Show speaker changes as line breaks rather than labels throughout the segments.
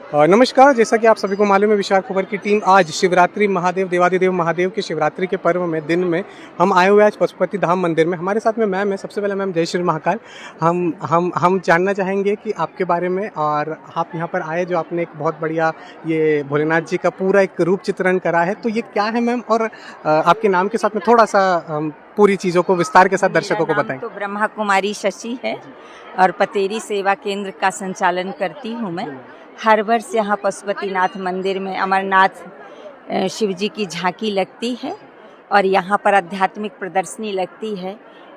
नमस्कार। जैसा कि आप सभी को मालूम है, विशाल खबर की टीम आज शिवरात्रि महादेव देवादिदेव महादेव के शिवरात्रि के पर्व में दिन में हम आए हुए आज पशुपति धाम मंदिर में। हमारे साथ में मैम है। सबसे पहले मैम जय श्री महाकाल। हम जानना चाहेंगे कि आपके बारे में, और आप यहाँ पर आए जो आपने एक बहुत बढ़िया ये भोलेनाथ जी का पूरा एक रूप चित्रण करा है, तो ये क्या है मैम? और आपके नाम के साथ में थोड़ा सा पूरी चीज़ों को विस्तार के साथ दर्शकों को बताएं।
तो ब्रह्मा कुमारी शशि है और पतेरी सेवा केंद्र का संचालन करती हूँ मैं। हर वर्ष यहाँ पशुपतिनाथ मंदिर में अमरनाथ शिव जी की झांकी लगती है और यहाँ पर आध्यात्मिक प्रदर्शनी लगती है।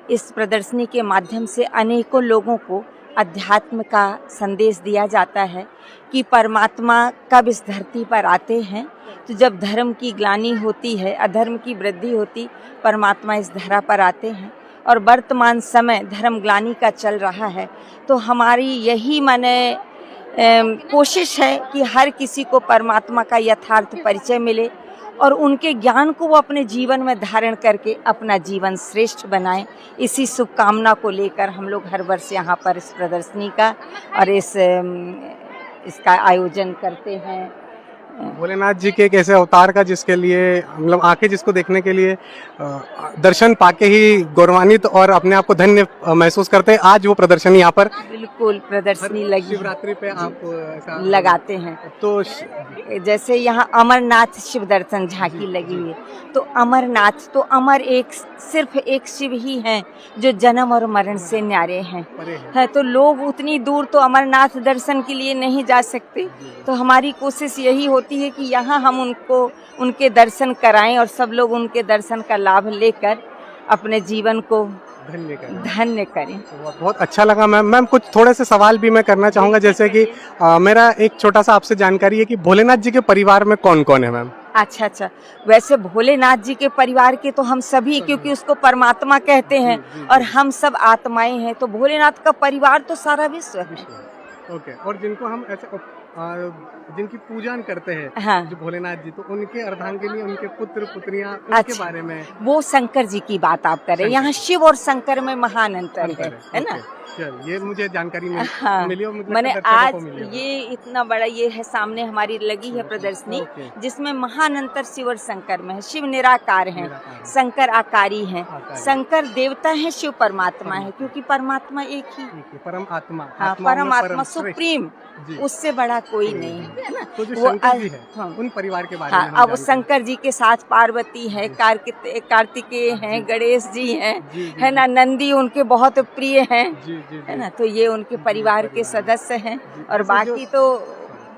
इस प्रदर्शनी के माध्यम से अनेकों लोगों को अध्यात्म का संदेश दिया जाता है कि परमात्मा कब इस धरती पर आते हैं। तो जब धर्म की ग्लानि होती है, अधर्म की वृद्धि होती, परमात्मा इस धरा पर आते हैं। और वर्तमान समय धर्म ग्लानि का चल रहा है, तो हमारी यही कोशिश है कि हर किसी को परमात्मा का यथार्थ परिचय मिले और उनके ज्ञान को वो अपने जीवन में धारण करके अपना जीवन श्रेष्ठ बनाएं। इसी शुभकामना को लेकर हम लोग हर वर्ष यहाँ पर इस प्रदर्शनी का और इसका आयोजन करते हैं।
भोलेनाथ जी के एक ऐसे अवतार का जिसके लिए मतलब आंखें जिसको देखने के लिए दर्शन पाके ही गौरवान्वित और अपने आप को धन्य महसूस करते हैं। आज वो प्रदर्शनी यहाँ पर
बिल्कुल प्रदर्शनी लगी,
शिवरात्रि पे आप
लगाते हैं। तो जैसे यहाँ अमरनाथ शिव दर्शन झांकी लगी हुई है, तो अमरनाथ तो सिर्फ एक शिव ही हैं जो जन्म और मरण से न्यारे हैं। है तो लोग उतनी दूर तो अमरनाथ दर्शन के लिए नहीं जा सकते, तो हमारी कोशिश यही होती है कि यहाँ हम उनको उनके दर्शन कराएं और सब लोग उनके दर्शन का लाभ लेकर अपने जीवन को धन्य करें।
बहुत अच्छा लगा मैम। मैम कुछ थोड़े से सवाल भी मैं करना चाहूँगा, जैसे कि मेरा एक छोटा सा आपसे जानकारी है कि भोलेनाथ जी के परिवार में कौन कौन है मैम?
अच्छा, वैसे भोलेनाथ जी के परिवार के तो हम सभी, क्योंकि उसको परमात्मा कहते हैं और हम सब आत्माएं हैं, तो भोलेनाथ का परिवार तो सारा विश्व है।
ओके। और जिनको हम ऐसे जिनकी पूजन करते हैं,
हाँ,
जो भोलेनाथ जी, तो उनके अर्धांगिनी, उनके पुत्र पुत्रियां, उनके बारे में।
वो शंकर जी की बात आप कर रहे हैं। यहाँ शिव और शंकर में महान अंतर है ना?
ये मुझे जानकारी मिली और
मैंने आज ये इतना बड़ा ये है सामने हमारी लगी है प्रदर्शनी, जिसमें महान अंतर शिव और शंकर में है। शिव निराकार हैं, शंकर आकारी हैं। शंकर देवता हैं, शिव परमात्मा है, क्योंकि परमात्मा एक ही परमात्मा सुप्रीम, उससे बड़ा कोई नहीं है ना?
तो जो शंकर जी है, उन परिवार के बारे में
अब शंकर जी के साथ पार्वती है, कार्तिकेय हैं, गणेश जी हैं, है ना? नंदी उनके बहुत प्रिय हैं, है ना? तो ये उनके परिवार के सदस्य हैं। और बाकी तो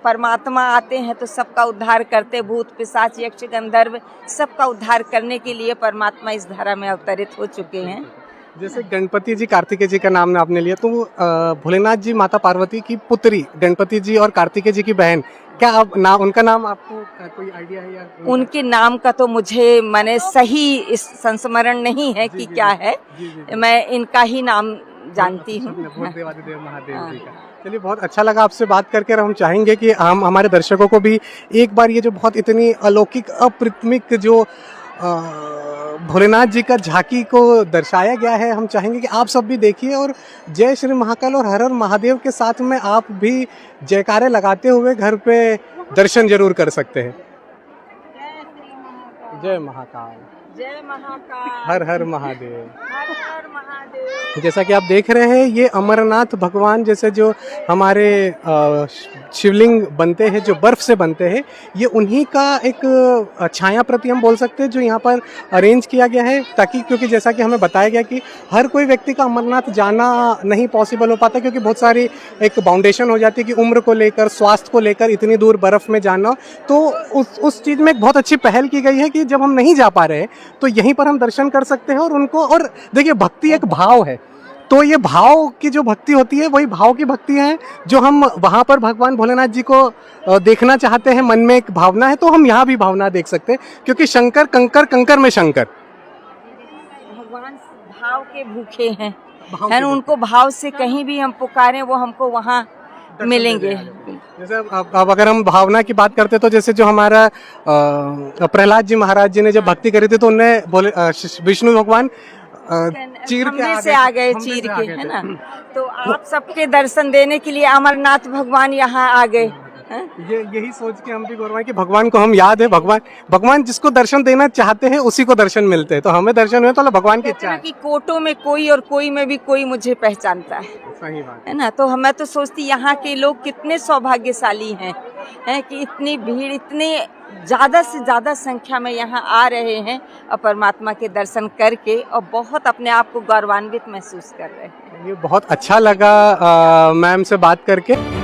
परमात्मा आते हैं तो सबका उद्धार करते, भूत पिशाच यक्ष गंधर्व सबका उद्धार करने के लिए परमात्मा इस धरा में अवतरित हो चुके हैं।
जैसे गणपति जी, कार्तिकेय जी का नाम आपने लिया, तो भोलेनाथ जी माता पार्वती की पुत्री, गणपति जी और कार्तिकेय जी की बहन, क्या आप उनका नाम आपको कोई आइडिया है या? उनके
नाम का तो मुझे सही संस्मरण नहीं है कि क्या है। मैं इनका ही नाम जानती हूँ,
देवादिदेव महादेव जी का। चलिए, बहुत अच्छा लगा आपसे बात करके। हम चाहेंगे कि हम हमारे दर्शकों को भी एक बार ये जो बहुत इतनी अलौकिक अप्रतिमिक जो भोलेनाथ जी का झांकी को दर्शाया गया है, हम चाहेंगे कि आप सब भी देखिए और जय श्री महाकाल और हर हर महादेव के साथ में आप भी जयकारे लगाते हुए घर पे दर्शन जरूर कर सकते हैं। जय महाकाल,
जय महाकाल,
हर हर महादेव,
हर हर महादेव।
जैसा कि आप देख रहे हैं, ये अमरनाथ भगवान जैसे जो हमारे शिवलिंग बनते हैं, जो बर्फ से बनते हैं, ये उन्हीं का एक छाया प्रति हम बोल सकते हैं जो यहाँ पर अरेंज किया गया है, ताकि क्योंकि जैसा कि हमें बताया गया कि हर कोई व्यक्ति का अमरनाथ जाना नहीं पॉसिबल हो पाता, क्योंकि बहुत सारी एक बाउंडेशन हो जाती है कि उम्र को लेकर, स्वास्थ्य को लेकर इतनी दूर बर्फ में जाना। तो उस चीज़ में एक बहुत अच्छी पहल की गई है कि जब हम नहीं जा पा रहे तो यहीं पर हम दर्शन कर सकते हैं और उनको, और देखिए भक्ति एक भाव है, तो ये भाव की जो भक्ति होती है वही भाव की भक्ति है जो हम वहाँ पर भगवान भोलेनाथ जी को देखना चाहते हैं। मन में एक भावना है तो हम यहाँ भी भावना देख सकते हैं, क्योंकि शंकर कंकर, कंकर में शंकर,
भगवान भाव के भूखे हैं, है ना? उनको भाव से कहीं भी हम पुकारें वो हमको वहाँ मिलेंगे।
जैसे अब अगर हम भावना की बात करते तो जैसे जो हमारा प्रहलाद जी महाराज जी ने जब भक्ति करी थी तो उन्हें बोले विष्णु भगवान चीर के
आ गए, चीर के, है ना? तो आप सबके दर्शन देने के लिए अमरनाथ भगवान यहाँ आ गए,
ये यही सोच के हम भी गौरव है कि भगवान को हम याद है, भगवान जिसको दर्शन देना चाहते हैं उसी को दर्शन मिलते हैं, तो हमें दर्शन हुए तो भगवान की इच्छा है।
कि कोटों में कोई और कोई में भी कोई मुझे पहचानता
सही बात
है ना। तो मैं तो सोचती यहाँ के लोग कितने सौभाग्यशाली हैं कि इतनी भीड़, इतने ज़्यादा से ज़्यादा संख्या में यहाँ आ रहे हैं और परमात्मा के दर्शन करके और बहुत अपने आप को गौरवान्वित महसूस कर रहे हैं।
ये बहुत अच्छा लगा मैम से बात करके।